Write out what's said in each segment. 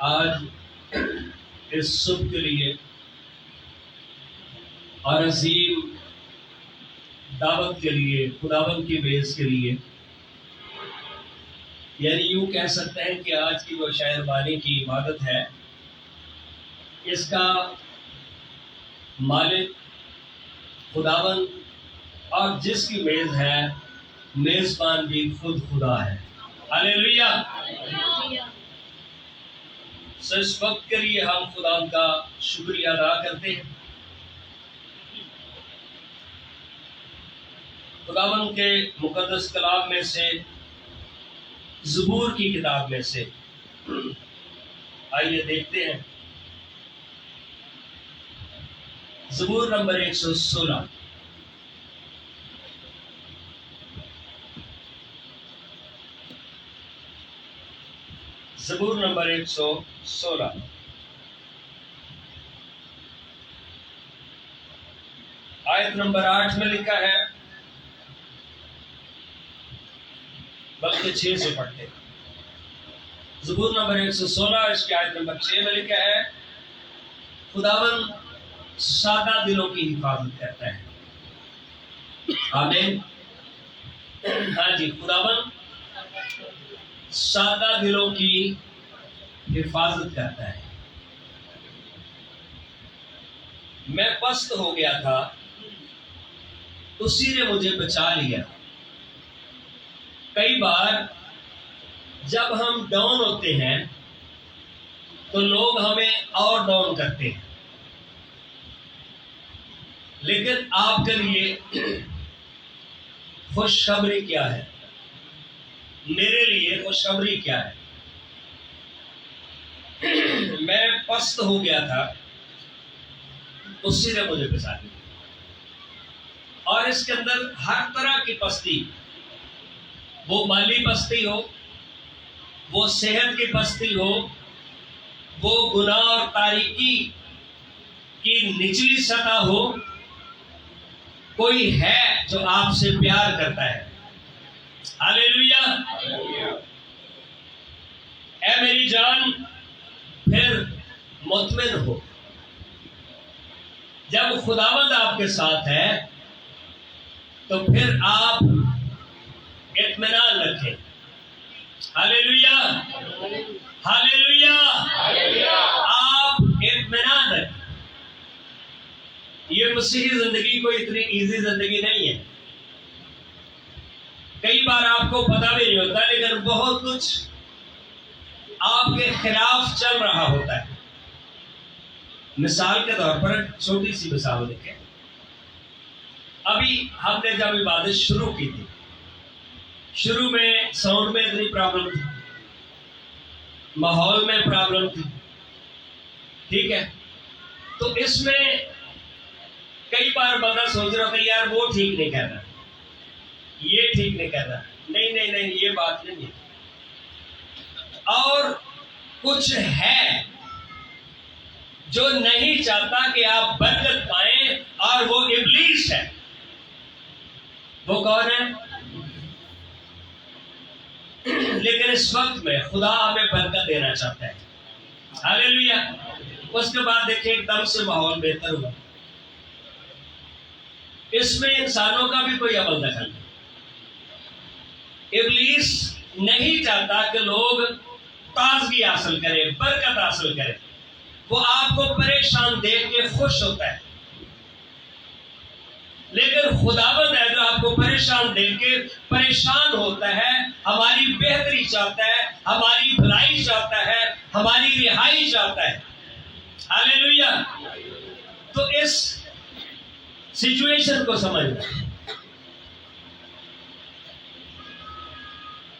آج اس صبح کے لیے اور عظیم دعوت کے لیے، خداوند کی بیعت کے لیے، یعنی یوں کہہ سکتے ہیں کہ آج کی وہ شاعر بانی کی عبادت ہے، اس کا مالک خداوند اور جس کی میز ہے، میزبان بھی خود خدا ہے۔ ہاللیلویا۔ سو اس وقت کے لیے ہم خدا کا شکریہ ادا کرتے ہیں۔ خداوند کے مقدس کلام میں سے، زبور کی کتاب میں سے آئیے دیکھتے ہیں، زبور نمبر 116۔ زبور نمبر 116 آیت نمبر 8 میں لکھا ہے، بلکہ 6 سے پڑھتے ہیں۔ زبور نمبر 116 اس کی آیت نمبر 6 میں لکھا ہے، خداوند سادہ دلوں کی حفاظت کرتا ہے۔ آمین۔ ہاں جی، خداوند سادہ دلوں کی حفاظت کرتا ہے۔ میں پست ہو گیا تھا، اسی نے مجھے بچا لیا۔ کئی بار جب ہم ڈاؤن ہوتے ہیں تو لوگ ہمیں اور ڈاؤن کرتے ہیں، لیکن آپ کے لیے خوشخبری کیا ہے؟ میرے لیے خوشخبری کیا ہے؟ میں پست ہو گیا تھا، اسی نے مجھے بچا لیا۔ اور اس کے اندر ہر طرح کی پستی، وہ مالی پستی ہو، وہ صحت کی پستی ہو، وہ گناہ اور تاریکی کی نچلی سطح ہو، کوئی ہے جو آپ سے پیار کرتا ہے۔ ہاللیلویا۔ اے میری جان، پھر مطمئن ہو۔ جب خداوند آپ کے ساتھ ہے تو پھر آپ اطمینان رکھیں۔ ہاللیلویا، ہاللیلویا۔ آپ اطمینان رکھیں۔ یہ مسیحی زندگی کوئی اتنی ایزی زندگی نہیں ہے۔ کئی بار آپ کو پتہ بھی نہیں ہوتا، لیکن بہت کچھ آپ کے خلاف چل رہا ہوتا ہے۔ مثال کے طور پر چھوٹی سی مثال دیکھیں، ابھی ہم نے جب عبادت شروع کی تھی، شروع میں ساؤنڈ میں اتنی پرابلم تھی، ماحول میں پرابلم تھی، ٹھیک ہے؟ تو اس میں کئی بار بندہ سوچ رہا تھا، یار وہ ٹھیک نہیں کر رہا، یہ ٹھیک نہیں کر رہا، نہیں یہ بات نہیں ہے۔ اور کچھ ہے جو نہیں چاہتا کہ آپ برکت پائیں، اور وہ ابلیس ہے۔ وہ کون ہے؟ لیکن اس وقت میں خدا ہمیں برکت دینا چاہتا ہے۔ ہاللیلویا۔ اس کے بعد دیکھیں ایک دم سے ماحول بہتر ہوا۔ اس میں انسانوں کا بھی کوئی عمل دخل نہیں۔ ابلیس نہیں چاہتا کہ لوگ تازگی حاصل کریں، برکت حاصل کریں۔ وہ آپ کو پریشان دیکھ کے خوش ہوتا ہے، لیکن خداوند ہے جو آپ کو پریشان دیکھ کے پریشان ہوتا ہے، ہماری بہتری چاہتا ہے، ہماری بھلائی چاہتا ہے، ہماری رہائی چاہتا ہے۔ ہاللیلویا۔ تو اس سچویشن کو سمجھنا،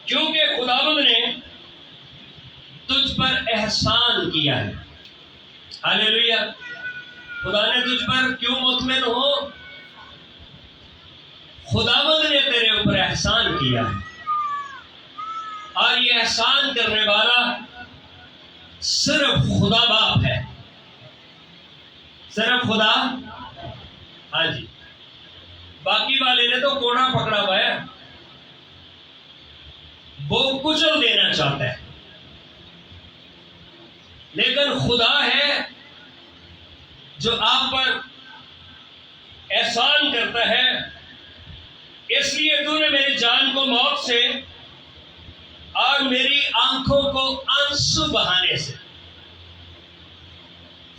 کیونکہ خداوند نے تجھ پر احسان کیا ہے۔ ہاللیلویا۔ خدا نے تجھ پر کیوں مطمئن ہو؟ خداوند نے تیرے اوپر احسان کیا ہے، اور یہ احسان کرنے والا صرف خدا باپ ہے، صرف خدا۔ ہاں جی، باقی والے نے تو کوڑا پکڑا ہوا ہے، وہ کچل دینا چاہتا ہے، لیکن خدا ہے جو آپ پر احسان کرتا ہے، اس لیے تو نے میری جان کو موت سے اور میری آنکھوں کو آنسو بہانے سے.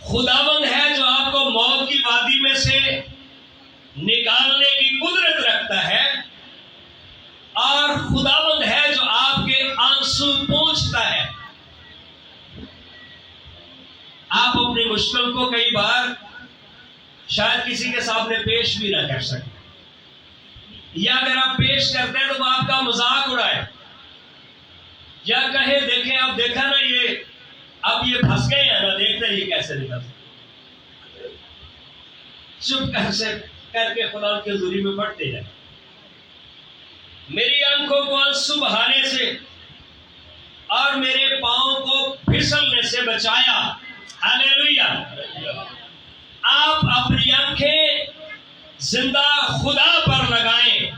خداوند ہے جو آپ کو موت کی وادی میں سے نکالنے کی قدرت رکھتا ہے، اور خداوند ہے جو آپ کے آنسو پوچھتا ہے. آپ اپنی مشکل کو کئی بار شاید کسی کے سامنے پیش بھی نہ کر سکیں، یا اگر آپ پیش کرتے ہیں تو وہ آپ کا مذاق اڑائے، یا کہے دیکھیں اب دیکھا نا اب یہ پھنس گئے ہیں نا، دیکھتے یہ کیسے نکل سکتے. چپ کر کے خدا کی حضوری میں پڑھتے جائیں. میری آنکھوں کو آنسو بہانے سے اور میرے پاؤں کو پھسلنے سے بچایا. ہاللیلویا. آپ اپنی آنکھیں زندہ خدا پر لگائیں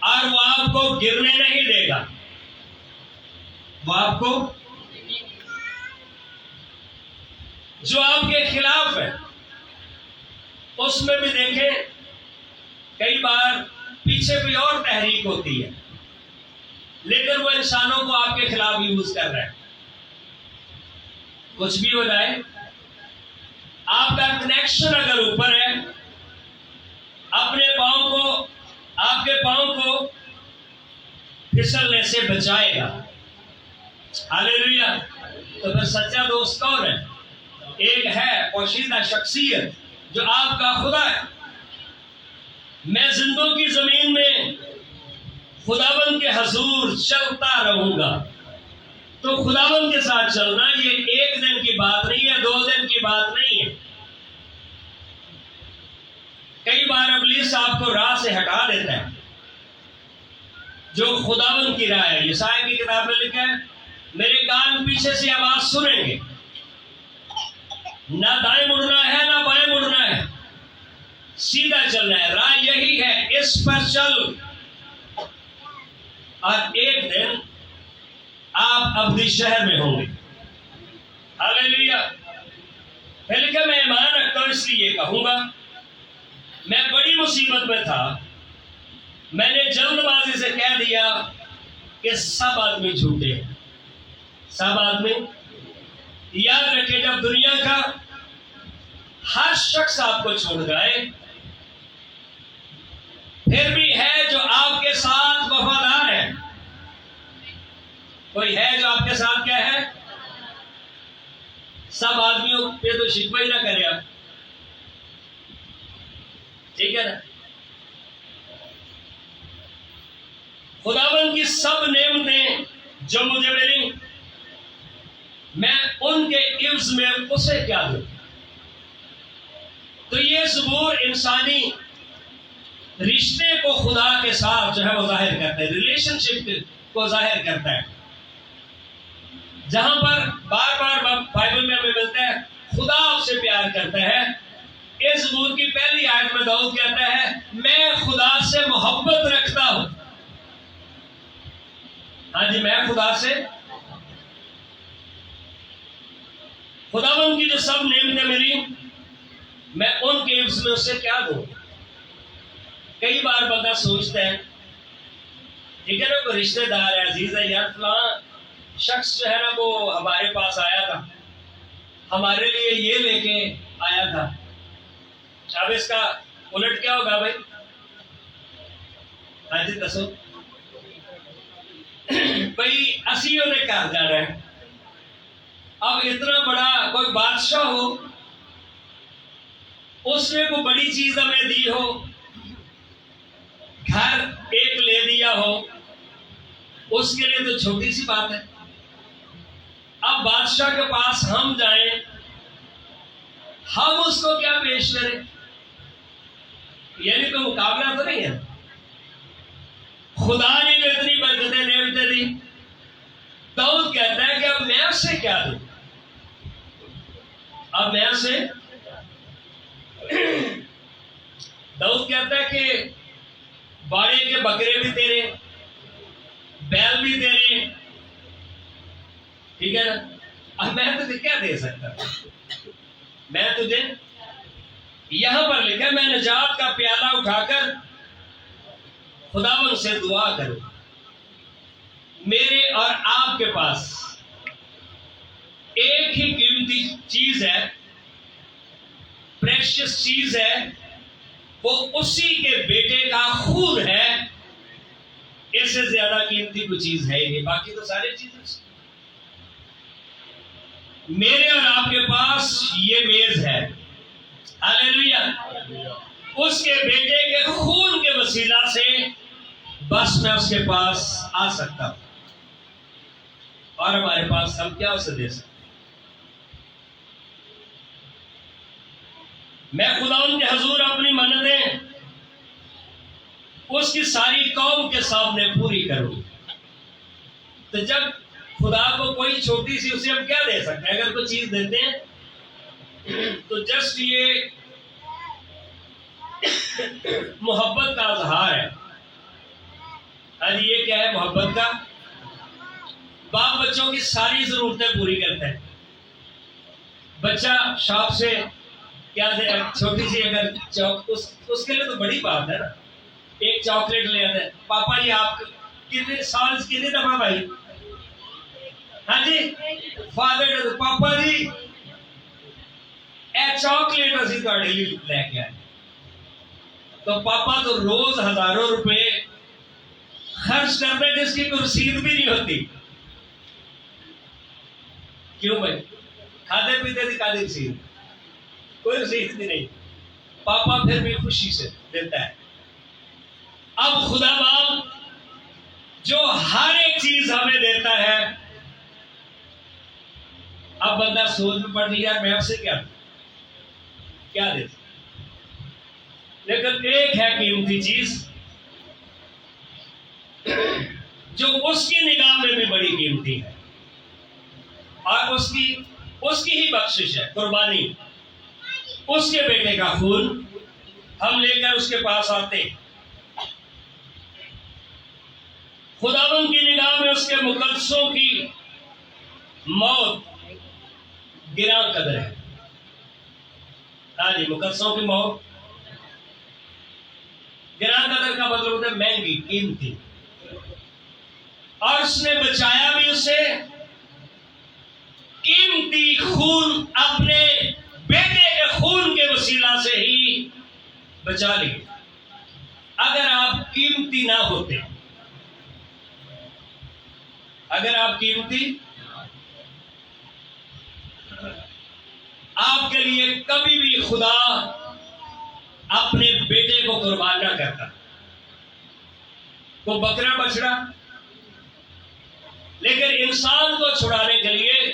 اور وہ آپ کو گرنے نہیں دے گا. وہ آپ کو جو آپ کے خلاف ہے اس میں بھی دیکھیں کئی بار پیچھے کوئی اور تحریک ہوتی ہے، لیکن وہ انسانوں کو آپ کے خلاف یوز کر رہا ہے. کچھ بھی ہو جائے، آپ کا کنیکشن اگر اوپر ہے، آپ کے پاؤں کو پھسلنے سے بچائے گا. ہاللیلویا. تو پھر سچا دوست کون ہے؟ ایک ہے پوشیدہ شخصیت جو آپ کا خدا ہے. میں زندوں کی زمین میں خداوند کے حضور چلتا رہوں گا. تو خداوند کے ساتھ چلنا یہ ایک دن کی بات نہیں ہے، 2 دن کی بات نہیں ہے. کئی بار ابلیس آپ کو راہ سے ہٹا دیتا ہے جو خداوند کی راہ ہے. یسایا کی کتاب میں لکھا ہے میرے کان پیچھے سے آواز سنیں گے، نہ دائیں مڑنا ہے نہ بائیں مڑنا ہے، سیدھا چلنا ہے، راہ یہی ہے، اس پر چل. اور ایک دن آپ ابدی شہر میں ہوں گے. ہاللیلویا. پھر لکھا میں ایمان رکھتا ہوں اس لیے کہوں گا، میں بڑی مصیبت میں تھا، میں نے جلد بازی سے کہہ دیا کہ سب آدمی جھوٹے ہیں. سب آدمی، یاد رکھیں جب دنیا کا ہر شخص آپ کو چھوڑ جائے، پھر بھی ہے جو آپ کے ساتھ وفادار ہے. کوئی ہے جو آپ کے ساتھ کیا ہے؟ سب آدمیوں پہ تو شکوہ ہی نہ کرے آپ، ٹھیک ہے نا. خداوند کی سب نعمتیں جو مجھے ملی، میں ان کے عوض میں اسے کیا دوں. تو یہ زبور انسانی رشتے کو خدا کے ساتھ جو ہے وہ ظاہر کرتا ہے، ریلیشن شپ کو ظاہر کرتا ہے. جہاں پر بار بار بائبل میں ہمیں ملتا ہے خدا آپ سے پیار کرتا ہے. اس زبور کی پہلی آیت میں داؤد کہتا ہے میں خدا سے محبت رکھتا ہوں. ہاں جی، میں خدا سے، خداوند کی جو سب نعمتیں ملی میں ان کے عوض میں اسے کیا دوں. کئی بار بندہ سوچتا ہے ٹھیک ہے نا، کوئی رشتہ دار ہے، عزیز ہے، یار فلاں شخص جو ہے نا وہ ہمارے پاس آیا تھا، ہمارے لیے یہ لے کے آیا تھا. اب اس کا الٹ کیا ہوگا بھائی؟ ہاں جی دسو. بھائی اسی نے کہا جا رہا ہے. اب اتنا بڑا کوئی بادشاہ ہو، اس نے کوئی بڑی چیز ہمیں دی ہو، گھر ایک لے دیا ہو، اس کے لیے تو چھوٹی سی بات ہے. اب بادشاہ کے پاس ہم جائیں، ہم اس کو کیا پیش کریں؟ یعنی کوئی مقابلہ تو نہیں ہے. خدا نے جو اتنی برکتیں نعمتیں دی، داؤد کہتا ہے کہ اب میں اس سے کیا دوں. اب میں اس سے داؤد کہتا ہے کہ باڑے کے بکرے بھی تیرے، بیل بھی تیرے، ٹھیک ہے نا، اب میں تجھے کیا دے سکتا ہوں؟ میں تجھے یہاں پر لکھا میں نجات کا پیالہ اٹھا کر خداوند سے دعا کروں. میرے اور آپ کے پاس ایک ہی قیمتی چیز ہے، پریشس چیز ہے، وہ اسی کے بیٹے کا خون ہے. اس سے زیادہ قیمتی کوئی چیز ہے ہی نہیں، باقی تو ساری چیزیں. میرے اور آپ کے پاس یہ میز ہے، ہاللیلویا، اس کے بیٹے کے خون کے وسیلہ سے بس میں اس کے پاس آ سکتا ہوں. اور ہمارے پاس ہم کیا اسے دے سکتے؟ میں خداوند کے حضور اپنی منتیں اس کی ساری قوم کے سامنے پوری کروں. تو جب خدا کو کوئی چھوٹی سی اسے ہم کیا دے سکتے ہیں؟ اگر کوئی چیز دیتے ہیں تو جسٹ یہ محبت کا اظہار ہے. یہ کیا ہے محبت کا؟ باپ بچوں کی ساری ضرورتیں پوری کرتے ہیں. بچہ شاپ سے کیا دے، چھوٹی سی اگر اس کے لیے تو بڑی بات ہے نا، ایک چاکلیٹ لے آتے ہیں. پاپا جی آپ کتنے سال کتنی دفعہ بھائی؟ ہاں جی فادر پاپا جی اے چاکلیٹ اسی تہاڈے لیے لے کے آئے. تو پاپا تو روز ہزاروں روپے خرچ کرتے ہیں جس کی کوئی رسید بھی نہیں ہوتی. کیوں بھائی؟ کھاتے پیتے تھے کھاتے رسید، کوئی رسید بھی نہیں. پاپا پھر بھی خوشی سے دیتا ہے. اب خدا باپ جو ہر ایک چیز ہمیں دیتا ہے، اب بندہ سوچ میں پڑ رہی ہے میں آپ سے کیا دیتا. لیکن ایک ہے قیمتی چیز جو اس کی نگاہ میں بھی بڑی قیمتی ہے، اور اس کی ہی بخشش ہے، قربانی. اس کے بیٹے کا خون ہم لے کر اس کے پاس آتے. خداوند کی نگاہ میں اس کے مقدسوں کی موت گراں قدر ہے. ہاں جی، مقدسوں کی موت گراں قدر کا مطلب ہوتا ہے مہنگی، قیمتی. اور اس نے بچایا بھی اسے قیمتی خون، اپنے بیٹے کے خون کے وسیلہ سے ہی بچا لی. اگر آپ قیمتی نہ ہوتے، اگر آپ قیمتی، آپ کے لیے کبھی بھی خدا اپنے بیٹے کو قربان نہ کرتا. وہ بکرا بچڑا، لیکن انسان کو چھڑانے کے لیے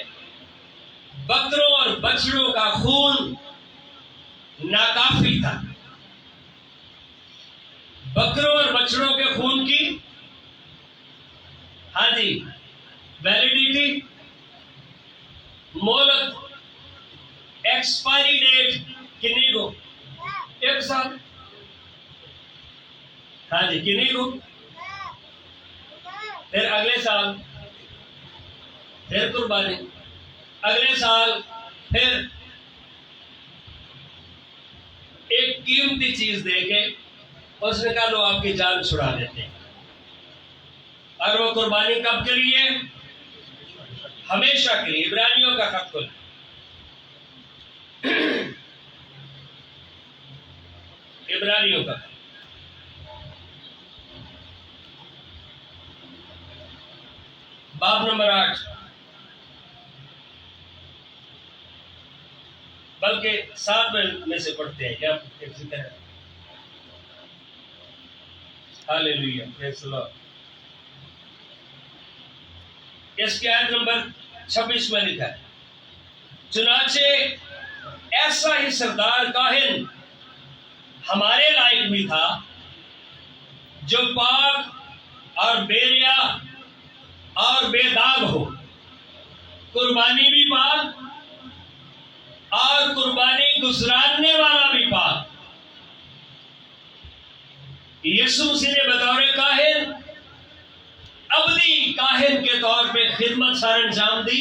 بکروں اور بچڑوں کا خون ناکافی تھا. بکروں اور بچڑوں کے خون کی ہاں جی ویلیڈیٹی، مہلت، ایکسپائری ڈیٹ کتنی کو؟ 1 سال. ہاں جی کتنی کو؟ پھر اگلے سال پھر قربانی، اگلے سال پھر ایک قیمتی چیز دے کے اس نے کہا لو آپ کی جان چھڑا دیتے ہیں. اور وہ قربانی کب کے لیے؟ ہمیشہ کے لیے. عبرانیوں کا خط کھول، عبرانیوں کا باب نمبر 8، بلکہ 7 میں سے پڑھتے ہیں کیا اسی طرح. ہاللیلویا، پریز دی لارڈ. اس کی آیت نمبر 26 میں لکھا ہے چنانچہ ایسا ہی سردار کاہن ہمارے لائق بھی تھا جو پاک اور بے ریا اور بے داغ ہو، قربانی بھی پاک اور قربانی گزراننے والا بھی پاک. یسوع مسیح نے بطور کاہن، ابدی کاہن کے طور پہ خدمت سر انجام دی.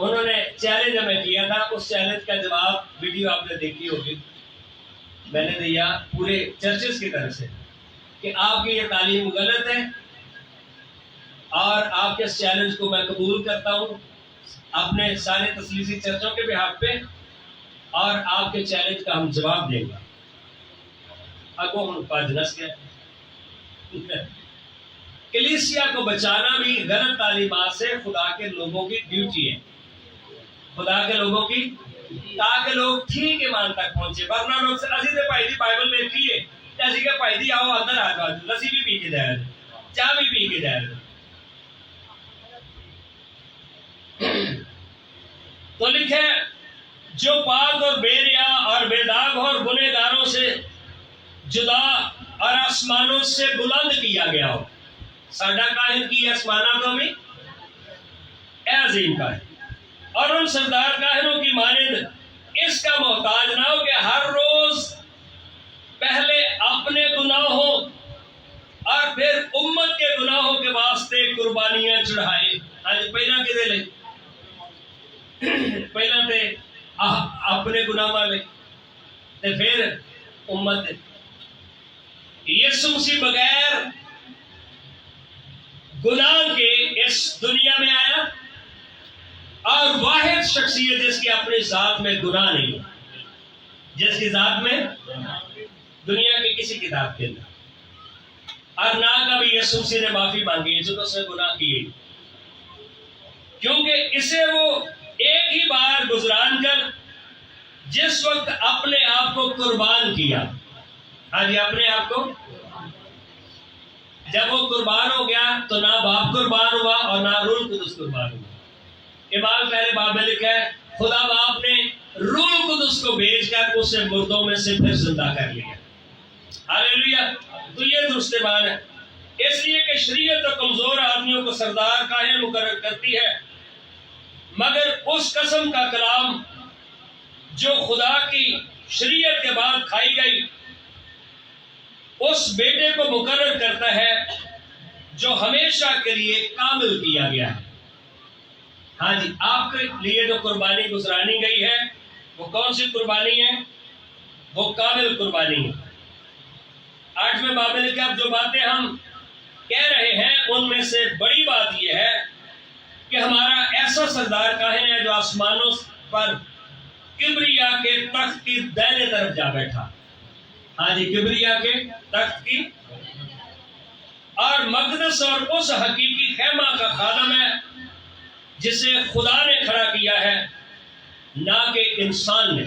انہوں نے چیلنج ہمیں کیا تھا، اس چیلنج کا جواب ویڈیو آپ نے دیکھی ہوگی، میں نے دیا پورے چرچز کی طرف سے کہ آپ کی یہ تعلیم غلط ہے اور آپ کے اس چیلنج کو میں قبول کرتا ہوں اپنے سارے تسلیسی چرچوں کے بحق پہ، اور آپ کے چیلنج کا ہم جواب دیں گے۔ اگو ہم پاجنس کے کلیسیا کو بچانا بھی غلط تعلیمات سے خدا کے لوگوں کی ڈیوٹی ہے، خدا کے لوگوں کی، تاکہ لوگ ٹھیک ایمان تک پہنچے۔ ورنہ لوگ سے اسی سے بھائی دی بائبل میں کی ہے جیسے کہ بھائی دی آؤ اندر آ جاؤ، لسی بھی پی کے جائے، چاہ بھی پی کے جائے۔ تو لکھے جو پاک اور بے ریا اور بے داغ اور گنہگاروں سے جدا اور آسمانوں سے بلند کیا گیا ہو۔ ساڈا کاہن کی آسمانہ کو بھی اے عظیم کاہن، اور ان سردار کاہنوں کی مانند اس کا محتاج نہ ہو کہ ہر روز پہلے اپنے گناہوں اور پھر امت کے گناہوں کے واسطے قربانیاں چڑھائے۔ آج پہلا کدے لے، پہلا تے اپنے گناہ والے تے پھر امت۔ یسوع مسیح بغیر گناہ کے اس دنیا میں آیا، اور واحد شخصیت جس کی اپنی ذات میں گناہ نہیں، جس کی ذات میں دنیا کی کسی کتاب کے اندر، اور نہ کبھی یسوع مسیح نے معافی مانگی ہے جو اس نے گناہ کیے، کیونکہ اسے وہ ایک ہی بار گزران کر جس وقت اپنے آپ کو قربان کیا، ہاں جی اپنے آپ کو، جب وہ قربان ہو گیا تو نہ باپ قربان ہوا اور نہ روح القدس قربان ہوا۔ امام پہلے باب میں لکھا ہے خدا باپ نے روح القدس کو بھیج کر اسے مردوں میں سے پھر زندہ کر لیا۔ ہاللیلویا! تو یہ درست بات ہے، اس لیے کہ شریعت تو کمزور آدمیوں کو سردار کاہن مقرر کرتی ہے، مگر اس قسم کا کلام جو خدا کی شریعت کے بعد کھائی گئی اس بیٹے کو مقرر کرتا ہے جو ہمیشہ کے لیے کامل کیا گیا ہے۔ ہاں جی، آپ کے لیے جو قربانی گزرانی گئی ہے وہ کون سی قربانی ہے؟ وہ کامل قربانی ہے۔ 8ویں باب میں لکھا جو باتیں ہم کہہ رہے ہیں ان میں سے بڑی بات یہ ہے کہ ہمارا ایسا سردار کاہن ہے جو آسمانوں پر کبریا کے تخت کی دائیں طرف جا بیٹھا۔ ہاں جی، کبریا کے تخت کی، اور مقدس اور اس حقیقی خیمہ کا خادم ہے جسے خدا نے کھڑا کیا ہے نہ کہ انسان نے۔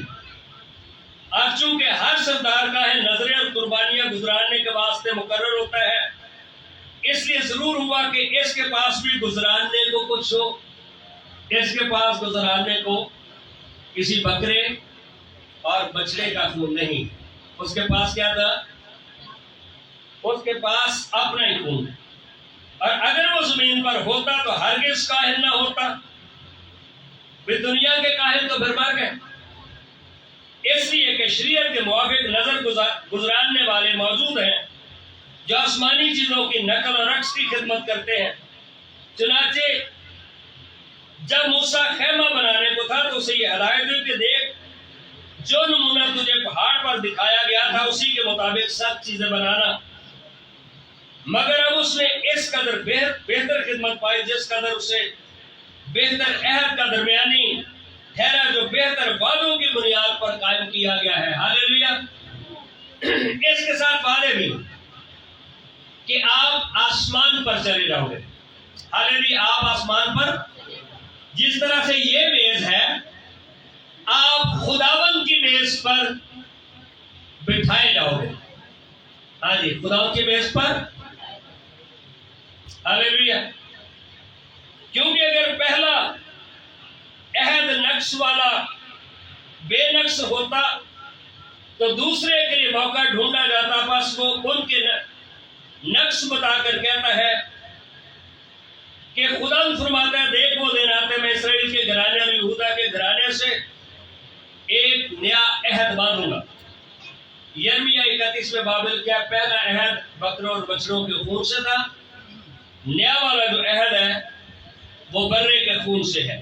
اور چونکہ ہر سردار کاہن نذریں اور قربانیاں گزرانے کے واسطے مقرر ہوتا ہے، اس لیے ضرور ہوا کہ اس کے پاس بھی گزرانے کو کچھ ہو۔ اس کے پاس گزرانے کو کسی بکرے اور بچڑے کا خون نہیں، اس کے پاس کیا تھا؟ اس کے پاس اپنا ہی خون ہے، اور اگر وہ زمین پر ہوتا تو ہرگز کاہن نہ ہوتا۔ پھر دنیا کے کاہن تو پھر مر گئے، اس لیے کہ شریعت کے موافق نظر گزراننے والے موجود ہیں جو آسمانی چیزوں کی نقل اور عکس کی خدمت کرتے ہیں۔ چنانچہ جب موسیٰ خیمہ بنانے کو تھا تو اسے یہ ہدایت ہوئی کہ دیکھ جو نمونہ تجھے پہاڑ پر دکھایا گیا تھا اسی کے مطابق سب چیزیں بنانا، مگر اب اس نے اس قدر بہتر خدمت پائی جس قدر اسے بہتر عہد کا درمیانی ٹھہرا جو بہتر وعدوں کی بنیاد پر قائم کیا گیا ہے۔ ہاللیلویا! اس کے ساتھ وعدے بھی کہ آپ آسمان پر چلے جاؤ گے۔ ہاللیلویا! آپ آسمان پر، جس طرح سے یہ میز ہے آپ خداوند کی میز پر بٹھائے جاؤ گے۔ ہاں جی، خداوند کی میز پر۔ ہاللیلویا! کیونکہ اگر پہلا عہد نقص والا بے نقص ہوتا تو دوسرے کے لیے موقع ڈھونڈا جاتا، بس وہ ان کے نقص بتا کر کہتا ہے کہ خدا فرماتا ہے دیکھ وہ دن آتے میں اسرائیل کے گھرانے اور یہودا کے گھرانے سے ایک نیا عہد باندھوں گا۔ یرمیہ 31 میں بابل کیا پہلا عہد بکروں اور بچڑوں کے خون سے تھا، نیا والا جو عہد ہے وہ برے کے خون سے ہے۔